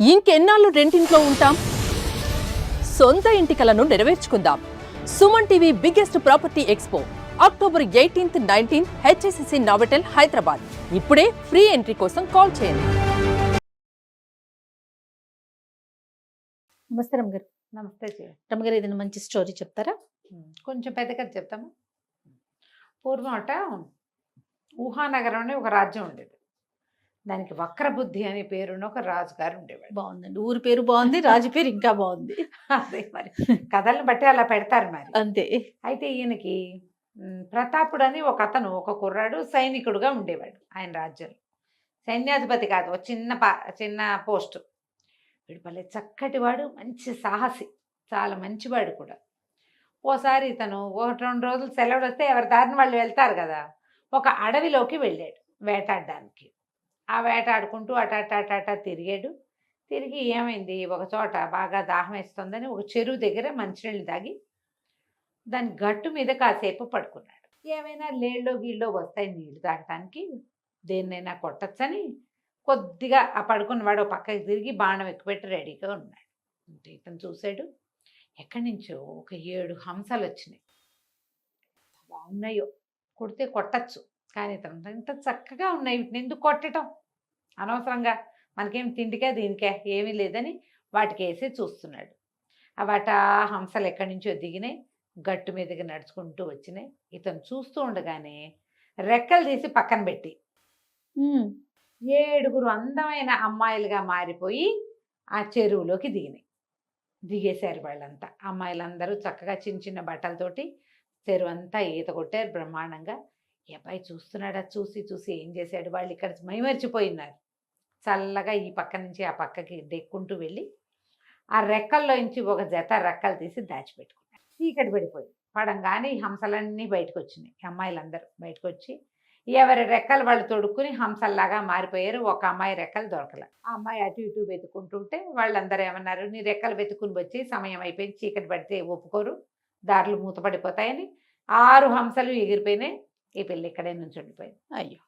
ఇంకెన్నాళ్ళు రెంటింట్లో ఉంటాం? సొంత ఇంటి కలను నెరవేర్చుకుందాం. Suman TV biggest property expo October 18th, 19th HSCC Novotel Hyderabad. ఇప్పుడే ఫ్రీ ఎంట్రీ కోసం కాల్ చేయండి. నమస్తే రమగారు. నమస్తే రమగారు, ఏదైనా మంచి స్టోరీ చెప్తారా? కొంచెం పెద్ద కథ చెప్తాము. పూర్వం అట ఊహానగరం అనే ఒక రాజ్యం ఉండేది. దానికి వక్రబుద్ధి అనే పేరున్న ఒక రాజుగారు ఉండేవాడు. బాగుందండి, ఊరి పేరు బాగుంది, రాజు పేరు ఇంకా బాగుంది. అదే మరి కథలను బట్టి అలా పెడతారు మరి. అంతే. అయితే ఈయనకి ప్రతాపుడు అని ఒక అతను, ఒక కుర్రాడు సైనికుడుగా ఉండేవాడు ఆయన రాజ్యంలో. సైన్యాధిపతి కాదు, ఒక చిన్న పోస్టు. వీడు భలే చక్కటి వాడు, మంచి సాహసి, చాలా మంచివాడు కూడా. ఓసారి ఇతను 1-2 రోజులు సెలవులు వస్తే ఎవరి దారిని వాళ్ళు వెళ్తారు కదా, ఒక అడవిలోకి వెళ్ళాడు వేటాడడానికి. ఆ వేటాడుకుంటూ అటాట తిరిగాడు. తిరిగి ఏమైంది, ఒక చోట బాగా దాహం వేస్తుందని ఒక చెరువు దగ్గర మంచినీళ్ళు తాగి దాని గట్టు మీద కాసేపు పడుకున్నాడు. ఏమైనా లేళ్ళో గీళ్ళో వస్తాయి నీళ్లు తాగటానికి, దేన్నైనా కొట్టచ్చని కొద్దిగా ఆ పడుకున్నవాడు పక్కకి తిరిగి బాణం ఎక్కుపెట్టి రెడీగా ఉన్నాడు. అంటే ఇతను చూశాడు, ఎక్కడి నుంచో ఒక 7 హంసలు వచ్చినాయి. బాగున్నాయో, కొడితే కొట్టచ్చు, కానీ ఇతను ఇంత చక్కగా ఉన్నాయి, వీటిని ఎందుకు కొట్టడం, అనవసరంగా మనకేం తిండికే దీనికే ఏమీ లేదని వాటికి వేసి చూస్తున్నాడు. వాటి హంసలు ఎక్కడి నుంచో దిగినాయి, గట్టు మీదకి నడుచుకుంటూ వచ్చినాయి. ఇతను చూస్తూ ఉండగానే రెక్కలు తీసి పక్కన పెట్టి 7 అందమైన అమ్మాయిలుగా మారిపోయి ఆ చెరువులోకి దిగేశారు వాళ్ళంతా. అమ్మాయిలందరూ చక్కగా చిన్న చిన్న బట్టలతోటి చెరువు అంతా ఈత కొట్టారు బ్రహ్మాండంగా. ఈ అబ్బాయి చూస్తున్నాడు, చూసి చూసి ఏం చేశాడు, వాళ్ళు ఇక్కడ మైమర్చిపోయినారు. చల్లగా ఈ పక్క నుంచి ఆ పక్కకి దెక్కుంటూ వెళ్ళి ఆ రెక్కల్లో నుంచి ఒక జత రెక్కలు తీసి దాచిపెట్టుకున్నారు. చీకటి పడిపోయి పడంగానే ఈ హంసలన్నీ బయటకు వచ్చినాయి. అమ్మాయిలందరూ బయటకు వచ్చి ఎవరి రెక్కలు వాళ్ళు తొడుక్కుని హంసల్లాగా మారిపోయారు. ఒక అమ్మాయి రెక్కలు దొరకల. ఆ అమ్మాయి అటు ఇటు వెతుకుంటుంటే వాళ్ళందరూ ఏమన్నారు, నీ రెక్కలు వెతుకుని వచ్చి సమయం అయిపోయింది, చీకటి పడితే ఒప్పుకోరు, దారులు మూతపడిపోతాయని 6 హంసలు ఎగిరిపోయినాయి. ఈ పిల్ల ఇక్కడే నుంచి ఉండిపోయింది. అయ్యో.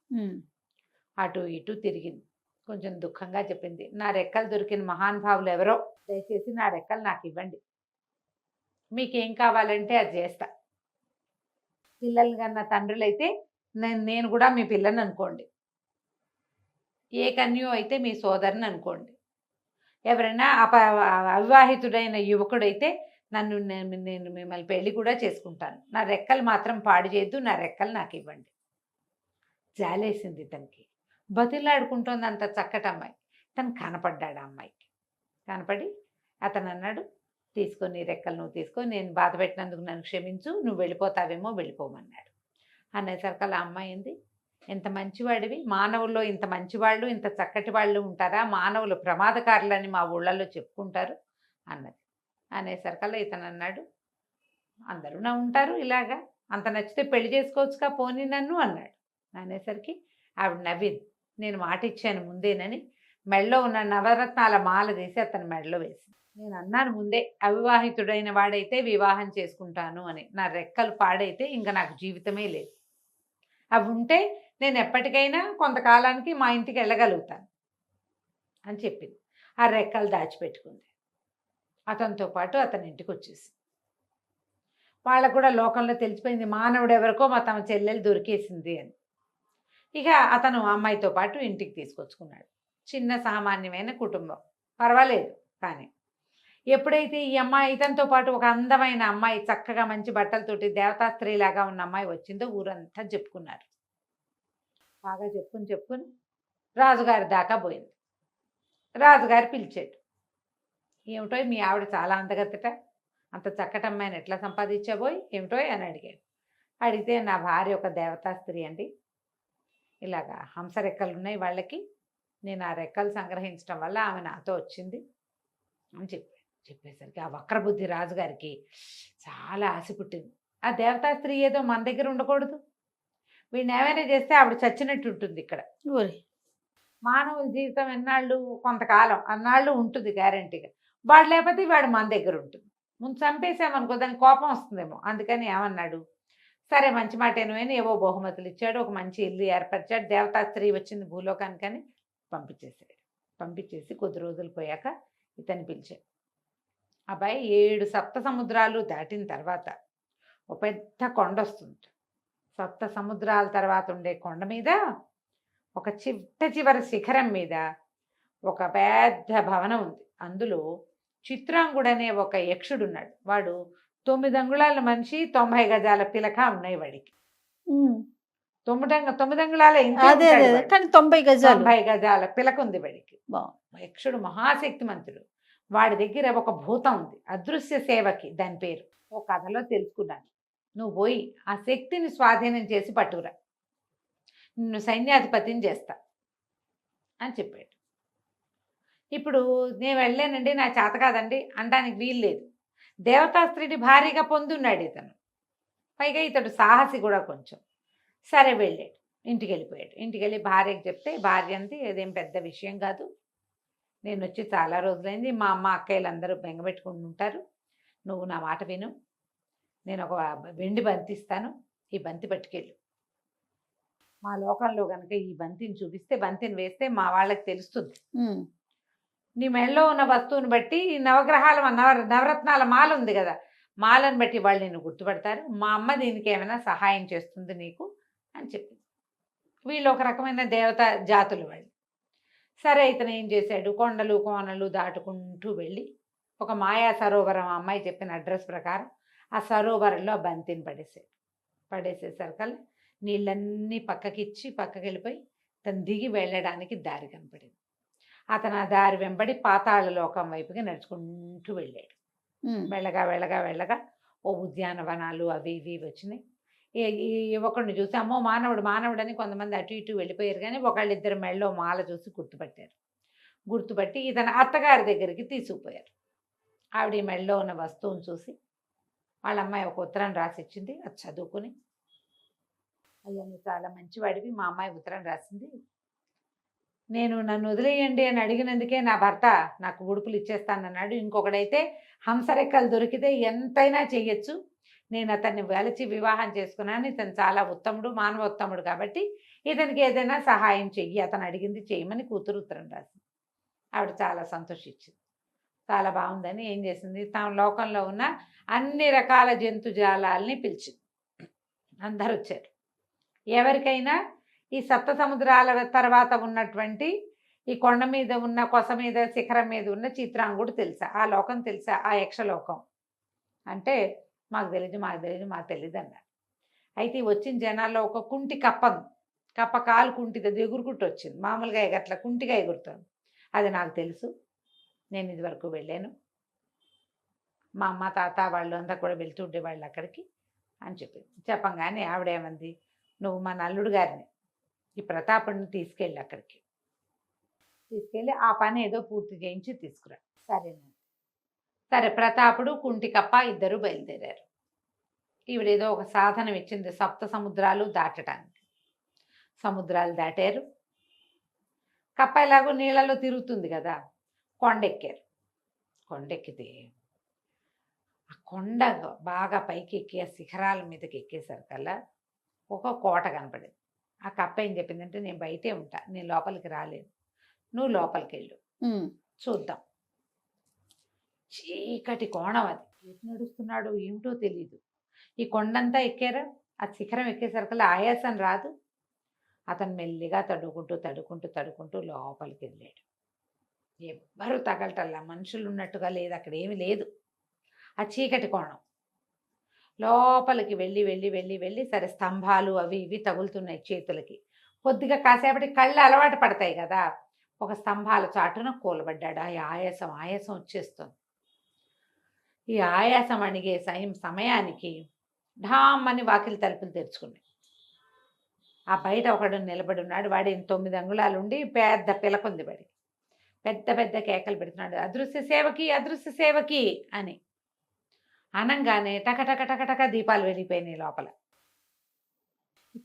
అటు ఇటు తిరిగింది, కొంచెం దుఃఖంగా చెప్పింది, నా రెక్కలు దొరికిన మహానుభావులు ఎవరో, దయచేసి నా రెక్కలు నాకు ఇవ్వండి, మీకేం కావాలంటే అది చేస్తా. పిల్లలు కన్నా తండ్రులైతే నేను కూడా మీ పిల్లని అనుకోండి, ఏ కన్యో అయితే మీ సోదరుని అనుకోండి, ఎవరైనా అవివాహితుడైన యువకుడైతే నేను మిమ్మల్ని పెళ్లి కూడా చేసుకుంటాను, నా రెక్కలు మాత్రం పాడు చేయొద్దు, నా రెక్కలు నాకు ఇవ్వండి. జాలేసింది తనకి, బతిలాడుకుంటోంది అంత చక్కటి అమ్మాయి. తను కనపడ్డాడు ఆ అమ్మాయికి. కనపడి అతను అన్నాడు, తీసుకొని రెక్కలు నువ్వు తీసుకో, నేను బాధ పెట్టినందుకు నన్ను క్షమించు, నువ్వు వెళ్ళిపోతావేమో వెళ్ళిపోమన్నాడు. అనేసరికల్లా అమ్మాయి ఏంది, ఎంత మంచివాడివి, మానవుల్లో ఇంత మంచివాళ్ళు ఇంత చక్కటి వాళ్ళు ఉంటారా, మానవులు ప్రమాదకారులని మా ఊళ్ళల్లో చెప్పుకుంటారు అన్నది. అనేసరికల్లా ఇతను అన్నాడు, అందరూ నా ఉంటారు ఇలాగా, అంత నచ్చితే పెళ్లి చేసుకోవచ్చుగా పోనీ నన్ను అన్నాడు. అనేసరికి ఆవిడ నవ్వింది, నేను మాట ఇచ్చాను ముందేనని మెడలో ఉన్న నవరత్నాల మాల తీసి అతని మెడలో వేసింది. నేను అన్నాను ముందే, అవివాహితుడైన వాడైతే వివాహం చేసుకుంటాను అని, నా రెక్కలు పాడైతే ఇంకా నాకు జీవితమే లేదు, అవి ఉంటే నేను ఎప్పటికైనా కొంతకాలానికి మా ఇంటికి వెళ్ళగలుగుతాను అని చెప్పింది. ఆ రెక్కలు దాచిపెట్టుకుంది. అతనితో పాటు అతని ఇంటికి వచ్చేసి వాళ్ళకు కూడా లోకంలో తెలిసిపోయింది, మానవుడు ఎవరికో మా తమ చెల్లెలు దొరికేసింది అని. ఇక అతను అమ్మాయితో పాటు ఇంటికి తీసుకొచ్చుకున్నాడు. చిన్న సామాన్యమైన కుటుంబం, పర్వాలేదు. కానీ ఎప్పుడైతే ఈ అమ్మాయి ఇతనితో పాటు ఒక అందమైన అమ్మాయి, చక్కగా మంచి బట్టలతోటి దేవతా స్త్రీలాగా ఉన్న అమ్మాయి వచ్చిందో ఊరంతా చెప్పుకున్నారు. బాగా చెప్పుకుని రాజుగారి దాకా పోయింది. రాజుగారు పిలిచాడు, ఏమిటో మీ ఆవిడ చాలా అందగత్తట, అంత చక్కటి అమ్మాయిని ఎట్లా సంపాదించబోయి ఏమిటో అని అడిగాడు. అడిగితే నా భార్య ఒక దేవతా స్త్రీ అండి, ఇలాగా హంస రెక్కలు ఉన్నాయి వాళ్ళకి, నేను ఆ రెక్కలు సంగ్రహించడం వల్ల ఆమె నాతో వచ్చింది అని చెప్పేసరికి ఆ వక్రబుద్ధి రాజుగారికి చాలా ఆశ పుట్టింది. ఆ దేవతా స్త్రీ ఏదో మన దగ్గర ఉండకూడదు, వీడిని ఏమైనా చేస్తే ఆవిడ చచ్చినట్టు ఉంటుంది. ఇక్కడ మానవుల జీవితం ఎన్నాళ్ళు, కొంతకాలం అన్నాళ్ళు ఉంటుంది గ్యారంటీగా, వాడు లేకపోతే వాడు మన దగ్గర ఉంటుంది. ముందు చంపేసామనుకో దానికి కోపం వస్తుందేమో, అందుకని ఏమన్నాడు, సరే మంచి మాటేను అని ఏవో బహుమతులు ఇచ్చాడు, ఒక మంచి ఇల్లు ఏర్పరిచాడు, దేవతా స్త్రీ వచ్చింది భూలోకానికని పంపించేశాడు. పంపించేసి కొద్ది రోజులు పోయాక ఇతన్ని పిలిచాడు. అబ్బాయి 7 సప్త సముద్రాలు దాటిన తర్వాత ఒక పెద్ద కొండ వస్తుంది. సప్త సముద్రాల తర్వాత ఉండే కొండ మీద ఒక చివరి శిఖరం మీద ఒక పెద్ద భవనం ఉంది. అందులో చిత్రాంగుడు అనే ఒక యక్షుడు ఉన్నాడు. వాడు 9 అంగుళాల మనిషి, 90 గజాల పిలక ఉన్నాయి వాడికి. 9 అంగుళాల ఇంతే అదే ఉంటాడు అదే వాడు. కానీ 90 గజాలు 90 గజాల పిలక ఉంది వాడికి. బాగుంది. యక్షుడు మహాశక్తిమంతుడు. వాడి దగ్గర ఒక భూతం ఉంది, అదృశ్య సేవకి దాని పేరు. ఓ కథలో తెలుసుకున్నాను. నువ్వు పోయి ఆ శక్తిని స్వాధీనం చేసి పట్టుకురా, నిన్ను సైన్యాధిపతిని చేస్తా అని చెప్పాడు. ఇప్పుడు నేను వెళ్ళానండి, నా చేత కాదండి అనడానికి వీలు లేదు. దేవతాస్త్రిని భారీగా పొందున్నాడు ఇతను. పైగా ఇతడు సాహసి కూడా కొంచెం. సరే వెళ్ళాడు, ఇంటికి వెళ్ళిపోయాడు. ఇంటికి వెళ్ళి భార్యకి చెప్తే భార్య అంది, అదేం పెద్ద విషయం కాదు, నేను వచ్చి చాలా రోజులైంది, మా అమ్మ అక్కయ్యలందరూ బెంగపెట్టుకుని ఉంటారు, నువ్వు నా మాట విను, నేను ఒక వెండి బంతి ఇస్తాను, ఈ బంతి పట్టుకెళ్ళు, మా లోకంలో కనుక ఈ బంతిని చూపిస్తే, బంతిని వేస్తే మా వాళ్ళకి తెలుస్తుంది, నీ మెడలో ఉన్న వస్తువుని బట్టి నవగ్రహాల నవరత్నాల మాల ఉంది కదా, మాలను బట్టి వాళ్ళు నిన్ను గుర్తుపడతారు, మా అమ్మ దీనికి ఏమైనా సహాయం చేస్తుంది నీకు అని చెప్పింది. వీళ్ళు ఒక రకమైన దేవత జాతులు వాళ్ళు. సరే ఇతను ఏం చేశాడు, కొండలు కోనలు దాటుకుంటూ వెళ్ళి ఒక మాయా సరోవరం, అమ్మాయి చెప్పిన అడ్రస్ ప్రకారం ఆ సరోవరంలో ఆ బంతిని పడేసేసరికల్లా నీళ్ళన్నీ పక్కకిచ్చి పక్కకి వెళ్ళిపోయి తను దిగి వెళ్ళడానికి దారి కనపడింది. అతను ఆ దారి వెంబడి పాతాళ లోకం వైపుకి నడుచుకుంటూ వెళ్ళాడు. వెళ్ళగా ఓ ఉద్యానవనాలు అవి ఇవి వచ్చినాయి. ఈ ఒకరిని చూసి అమ్మో మానవుడు అని కొంతమంది అటు ఇటు వెళ్ళిపోయారు, కానీ ఒకళ్ళిద్దరు మెళ్ళో మాల చూసి గుర్తుపట్టి ఇతను అత్తగారి దగ్గరికి తీసుకుపోయారు. ఆవిడ ఈ మెళ్ళో ఉన్న వస్తువుని చూసి వాళ్ళ అమ్మాయి ఒక ఉత్తరం రాసిచ్చింది. అది చదువుకుని, అయ్యా నువ్వు చాలా మంచివాడివి, మా అమ్మాయి ఉత్తరం రాసింది, నన్ను వదిలేయండి అని అడిగినందుకే నా భర్త నాకు ఉడుపులు ఇచ్చేస్తానన్నాడు, ఇంకొకడైతే హంసరెక్కలు దొరికితే ఎంతైనా చెయ్యొచ్చు, నేను అతన్ని వెలచి వివాహం చేసుకున్నాను, ఇతను చాలా ఉత్తముడు, మానవోత్తముడు, కాబట్టి ఇతనికి ఏదైనా సహాయం చెయ్యి, అతను అడిగింది చేయమని కూతురు ఉత్తరం రాసింది. ఆవిడ చాలా సంతోషించింది. చాలా బాగుందని ఏం చేసింది, తమ లోకంలో ఉన్న అన్ని రకాల జంతుజాలాల్ని పిలిచింది. అందరు వచ్చారు. ఎవరికైనా ఈ సప్త సముద్రాల తర్వాత ఉన్నటువంటి ఈ కొండ మీద ఉన్న, కొస మీద, శిఖరం మీద ఉన్న చిత్రాంగుడు తెలుసా, ఆ లోకం తెలుసా, ఆ యక్షలోకం అంటే మాకు తెలియదు అన్నారు. అయితే వచ్చిన జనాల్లో ఒక కుంటి కప్ప కాలు కుంటిది ఎగురుకుంటూ వచ్చింది. మామూలుగా అట్లా కుంటిగా ఎగురుతుంది. అది నాకు తెలుసు, నేను ఇదివరకు వెళ్ళాను, మా అమ్మ తాత వాళ్ళు అంతా కూడా వెళ్తుండే వాళ్ళు అక్కడికి అని చెప్పింది. చెప్పంగానే ఆవిడేమంది, నువ్వు మా నల్లుడు గారిని, ఈ ప్రతాపుడిని తీసుకెళ్ళి అక్కడికి తీసుకెళ్ళి ఆ పని ఏదో పూర్తి చేయించి తీసుకురా. సరే ప్రతాపుడు కుంటికప్ప ఇద్దరు బయలుదేరారు. ఈవిడేదో ఒక సాధనం ఇచ్చింది సప్త సముద్రాలు దాటడానికి. సముద్రాలు దాటారు. కప్ప ఎలాగో నీళ్ళలో తిరుగుతుంది కదా, కొండెక్కారు. కొండెక్కితే ఆ కొండ బాగా పైకి ఎక్కి ఆ శిఖరాల మీదకి ఎక్కేసరికల్లా ఒక కోట కనపడింది. ఆ కప్ప ఏం చెప్పిందంటే, నేను బయటే ఉంటా, నేను లోపలికి రాలేను, నువ్వు లోపలికి వెళ్ళు, చూద్దాం. చీకటి కోణం, అది ఎటు నడుస్తున్నాడో ఏమిటో తెలీదు. ఈ కొండంతా ఎక్కారా, ఆ శిఖరం ఎక్కేసరికల్లా ఆయాసం రాదు. అతను మెల్లిగా తడుకుంటూ లోపలికి వెళ్ళాడు. ఎవ్వరూ తగలటల్లా, మనుషులు ఉన్నట్టుగా లేదు, అక్కడ ఏమీ లేదు. ఆ చీకటి కోణం లోపలికి వెళ్ళి సరే స్తంభాలు అవి ఇవి తగులుతున్నాయి చేతులకి. కొద్దిగా కాసేపటి కళ్ళు అలవాటు పడతాయి కదా, ఒక స్తంభాల చాటున కూలబడ్డాడు. ఆ ఆయాసం వచ్చేస్తుంది. ఈ ఆయాసం అణిగే సమయానికి ఢామ్మని వాకిలి తలుపులు తెరుచుకున్నాయి. ఆ బయట ఒకడు నిలబడి ఉన్నాడు. వాడి 9 అంగుళాలు ఉండి పెద్ద పిలకుంది. వాడి పెద్ద కేకలు పెడుతున్నాడు, అదృశ్య సేవకి అని. అనంగానే టక దీపాలు వెలిగిపోయినాయి లోపల.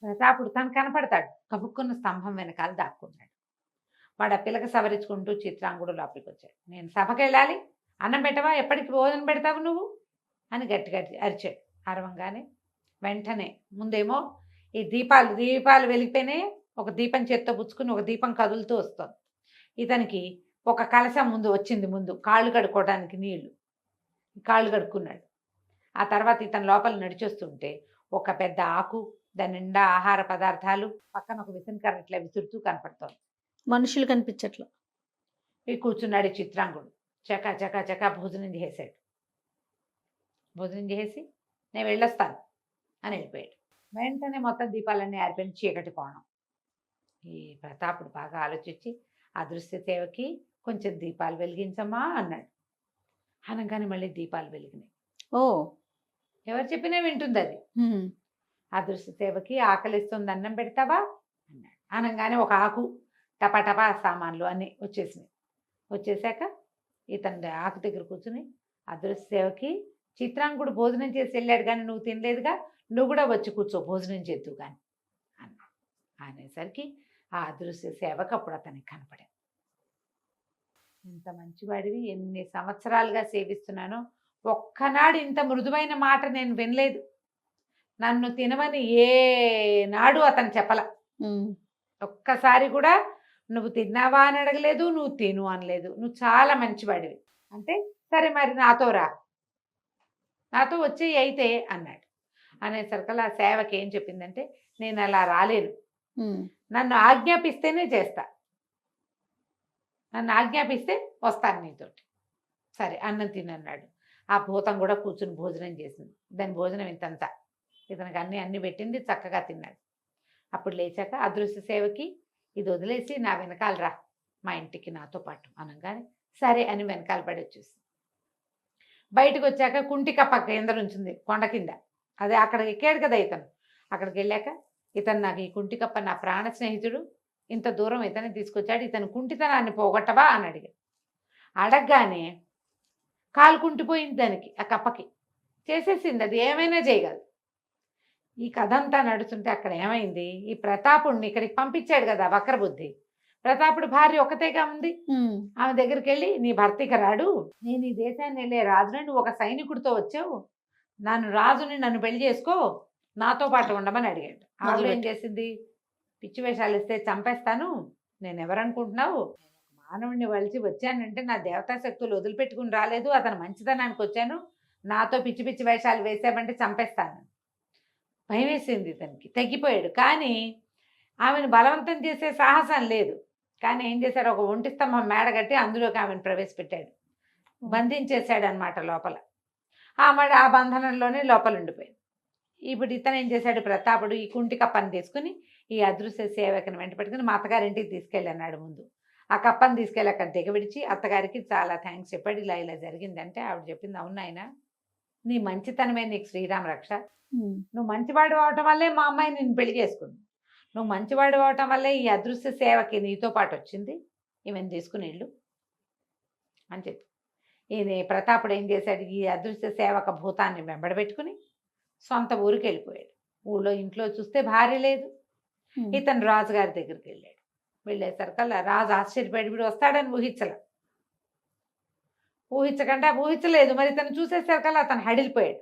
ప్రతాపుడు తను కనపడతాడు, కబుక్కున్న స్తంభం వెనకాల దాక్కున్నాడు. వాడు ఆ పిల్లక సవరించుకుంటూ చిత్రాంగుడు లోపలికి వచ్చాడు. నేను సభకి వెళ్ళాలి, అన్నం పెట్టవా, ఎప్పటికి భోజనం పెడతావు నువ్వు అని గట్టిగా అరిచాడు. అరవంగానే వెంటనే ముందేమో ఈ దీపాలు వెలిగిపోయినాయి. ఒక దీపం చేత్తో పుచ్చుకుని ఒక దీపం కదులుతూ వస్తుంది. ఇతనికి ఒక కలశం ముందు వచ్చింది, ముందు కాళ్ళు కడుక్కోవడానికి నీళ్లు, కాళ్ళు కడుక్కున్నాడు. ఆ తర్వాత ఇతను లోపల నడిచొస్తుంటే ఒక పెద్ద ఆకు, దాని నిండా ఆహార పదార్థాలు, పక్కన ఒక విసనకర్ర ఇట్లా విసురుతూ కనపడుతోంది. మనుషులు కనిపించట్లా. కూర్చున్నాడు ఈ చిత్రాంగుడు. చకా చకా చకా భోజనం చేసాడు. భోజనం చేసి నేను వెళ్ళొస్తాను అని వెళ్ళిపోయాడు. వెంటనే మొత్తం దీపాలన్నీ ఆరిపోయిన చీకటి కోణం. ఈ ప్రతాపుడు బాగా ఆలోచించి అదృశ్య సేవకి కొంచెం దీపాలు వెలిగించమ్మా అన్నాడు. అనగానే మళ్ళీ దీపాలు వెలిగినాయి. ఓ. ఎవరు చెప్పినా వింటుంది అది. అదృశ్య సేవకి ఆకలిస్తుంది, అన్నం పెడతావా అన్నాడు. అనగానే ఒక ఆకు, టపాటపా సామాన్లు అన్నీ వచ్చేసినాయి. వచ్చేసాక ఇతను ఆకు దగ్గర కూర్చుని, అదృశ్య సేవకి చిత్రాంగుడు భోజనం చేసి వెళ్ళాడు కానీ నువ్వు తినలేదుగా, నువ్వు కూడా వచ్చి కూర్చో భోజనం చేద్దు కానీ అన్నాడు. అనేసరికి ఆ అదృశ్య సేవకు అప్పుడు అతనికి కనపడాడు. ఇంత మంచివాడివి, ఎన్ని సంవత్సరాలుగా సేవిస్తున్నానో ఒక్కనాడు ఇంత మృదువైన మాట నేను వినలేదు. నన్ను తినమని ఏ నాడు అతను చెప్పల. ఒక్కసారి కూడా నువ్వు తిన్నావా అని అడగలేదు, నువ్వు తిను అనలేదు. నువ్వు చాలా మంచివాడివి అంటే, సరే మరి నాతో రా, నాతో వచ్చి అయితే అన్నాడు. అనేసరికల్లా ఆ సేవకి ఏం చెప్పిందంటే, నేను అలా రాలేను, నన్ను ఆజ్ఞాపిస్తేనే చేస్తా, నన్ను ఆజ్ఞాపిస్తే వస్తాను నీతోటి. సరే అన్నం తినన్నాడు. ఆ భూతం కూడా కూర్చుని భోజనం చేసింది. దాని భోజనం ఇంతంతా ఇతనికి అన్నీ పెట్టింది, చక్కగా తిన్నాడు. అప్పుడు లేచాక అదృశ్య సేవకి, ఇది వదిలేసి నా వెనకాల రా మా ఇంటికి నాతో పాటు అనగానే సరే అని వెనకాల పడి వచ్చేసి బయటకు వచ్చాక కుంటికప్ప కింద ఉంచింది కొండ కింద. అదే అక్కడ ఎక్కాడు కదా ఇతను. అక్కడికి వెళ్ళాక ఇతను నాకు ఈ కుంటికప్ప నా ప్రాణ స్నేహితుడు, ఇంత దూరం ఇతనే తీసుకొచ్చాడు, ఇతను కుంటితనాన్ని పోగొట్టవా అని అడిగాడు. అడగగానే కాలు కుంటిపోయింది దానికి, ఆ కప్పకి చేసేసింది, అది ఏమైనా చేయగలదు. ఈ కథ అంతా నడుస్తుంటే అక్కడ ఏమైంది, ఈ ప్రతాపుడిని ఇక్కడికి పంపించాడు కదా వక్రబుద్ధి, ప్రతాపుడు భార్య ఒకతేగా ఉంది. ఆమె దగ్గరికి వెళ్ళి, నీ భర్త ఇక రాడు, నేను ఈ దేశాన్ని వెళ్ళే రాజుని, నువ్వు ఒక సైనికుడితో వచ్చావు, నన్ను పెళ్లి చేసుకో, నాతో పాటు ఉండమని అడిగాడు. ఆవిడ ఏం చేసింది, పిచ్చి వేషాలు ఇస్తే చంపేస్తాను, నేను ఎవరనుకుంటున్నావు, మానవుడిని వలిచి వచ్చానంటే నా దేవతా శక్తులు వదిలిపెట్టుకుని రాలేదు, అతను మంచితనానికి వచ్చాను, నాతో పిచ్చి పిచ్చి వేషాలు వేసామంటే చంపేస్తాను. భయం వేసింది ఇతనికి, తగ్గిపోయాడు. కానీ ఆమెను బలవంతం చేసే సాహసం లేదు. కానీ ఏం చేశాడు, ఒక ఒంటి స్తంభం మేడ కట్టి అందులోకి ఆమెను ప్రవేశపెట్టాడు, బంధించేశాడు అనమాట లోపల. ఆమె ఆ బంధనంలోనే లోపల ఉండిపోయింది. ఇప్పుడు ఇతను ఏం చేశాడు, ప్రతాపుడు ఈ కుంటి కప్పని తీసుకుని ఈ అదృశ్య సేవకుని వెంట పెట్టుకుని మా అత్తగారింటికి తీసుకెళ్ళి అన్నాడు. ముందు ఆ కప్పని తీసుకెళ్ళి అక్కడ దిగవిడిచి అత్తగారికి చాలా థ్యాంక్స్ చెప్పాడు. ఇలా ఇలా జరిగిందంటే ఆవిడ చెప్పింది, అవును ఆయన, నీ మంచితనమే నీకు శ్రీరామ రక్ష, నువ్వు మంచివాడు అవటం వల్లే మా అమ్మాయి నిన్ను పెళ్లి చేసుకుంది, నువ్వు మంచివాడు అవటం వల్లే ఈ అదృశ్య సేవకి నీతో పాటు వచ్చింది, ఈమెను తీసుకుని వెళ్ళు అని చెప్పి ఈయన ప్రతాపుడు ఏం చేశాడు, ఈ అదృశ్య సేవక భూతాన్ని వెంబడబెట్టుకుని సొంత ఊరికి వెళ్ళిపోయాడు. ఊళ్ళో ఇంట్లో చూస్తే భార్య లేదు. ఇతను రాజుగారి దగ్గరికి వెళ్ళాడు. వెళ్ళేసరికల్లా రాజు ఆశ్చర్యపడి, వీడు వస్తాడని ఊహించలేదు. మరి ఇతను చూసేసరికల్లా అతను హడిలిపోయి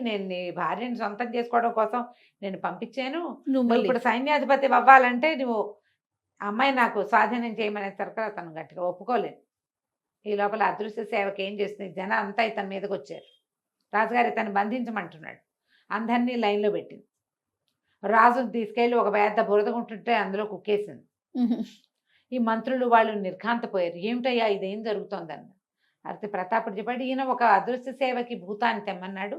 నేను నీ భార్యని సొంతం చేసుకోవడం కోసం నేను పంపించాను, నువ్వు ఇప్పుడు సైన్యాధిపతి అవ్వాలంటే నువ్వు అమ్మాయి నాకు స్వాధీనం చేయమనేసరికి అతను గట్టిగా ఒప్పుకోలేదు. ఈ లోపల అదృశ్య సేవకి ఏం చేస్తుంది, జనం అంతా ఇతని మీదకి వచ్చారు. రాజుగారు ఇతను బంధించమంటున్నాడు. అందరినీ లైన్లో పెట్టింది. రాజును తీసుకెళ్ళి ఒక పెద్ద బురదకుంటుంటే అందులో కుక్కేసింది. ఈ మంత్రులు వాళ్ళు నిర్ఘాంతపోయారు, ఏమిటయ్యా ఇదేం జరుగుతోందన్న. అయితే ప్రతాపుడు చెప్పాడు, ఈయన ఒక అదృశ్య సేవకి భూతాన్ని తెమ్మన్నాడు,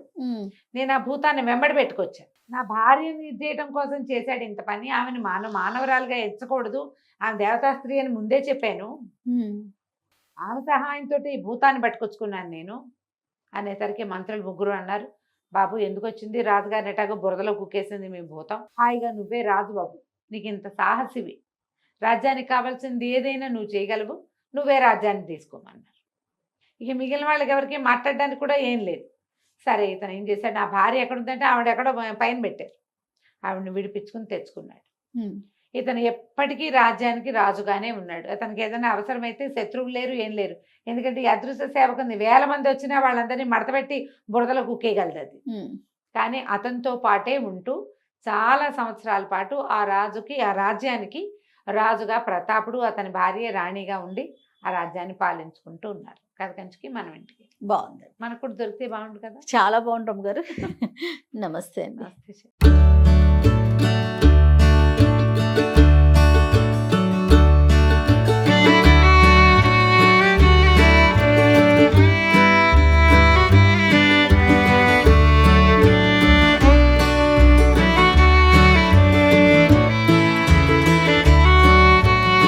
నేను ఆ భూతాన్ని వెంబడి పెట్టుకొచ్చాను, నా భార్యని ఇది చేయడం కోసం చేశాడు ఇంత పని, ఆమెను మానవరాలుగా ఎంచకూడదు, ఆమె దేవతా స్త్రీ అని ముందే చెప్పాను, ఆమె సహాయంతో ఈ భూతాన్ని పట్టుకొచ్చుకున్నాను నేను అనేసరికి మంత్రులు ముగ్గురు అన్నారు, బాబు ఎందుకు వచ్చింది, రాజుగారిని ఎటాగో బురదలో కుక్కేసింది మీ భూతం, హాయిగా నువ్వే రాజు బాబు, నీకు ఇంత సాహసివి, రాజ్యానికి కావాల్సింది ఏదైనా నువ్వు చేయగలవు, నువ్వే రాజ్యాన్ని తీసుకోమన్నారు. ఇక మిగిలిన వాళ్ళకి ఎవరికి మాట్లాడడానికి కూడా ఏం లేదు. సరే ఇతను ఏం చేశాడు, నా భార్య ఎక్కడుందంటే ఆవిడ ఎక్కడో పైన పెట్టారు, ఆవిడని విడిపించుకుని తెచ్చుకున్నాడు. ఇతను ఎప్పటికీ రాజ్యానికి రాజుగానే ఉన్నాడు. అతనికి ఏదైనా అవసరమైతే శత్రువులు లేరు, ఏం లేరు. ఎందుకంటే ఈ అదృశ్య సేవకుంది 1000 మంది వచ్చినా వాళ్ళందరినీ మడతపెట్టి బురదలో కుక్కేయగలదు అది. కానీ అతనితో పాటే ఉంటూ చాలా సంవత్సరాల పాటు ఆ రాజుకి, ఆ రాజ్యానికి రాజుగా ప్రతాపుడు, అతని భార్య రాణిగా ఉండి ఆ రాజ్యాన్ని పాలించుకుంటూ ఉన్నారు. కథ కంచికి మనం ఇంటికి. బాగుంది. మనకు కూడా దొరికితే బాగుండు కదా. చాలా బాగుంటాం గారు. నమస్తే అండి. నమస్తే.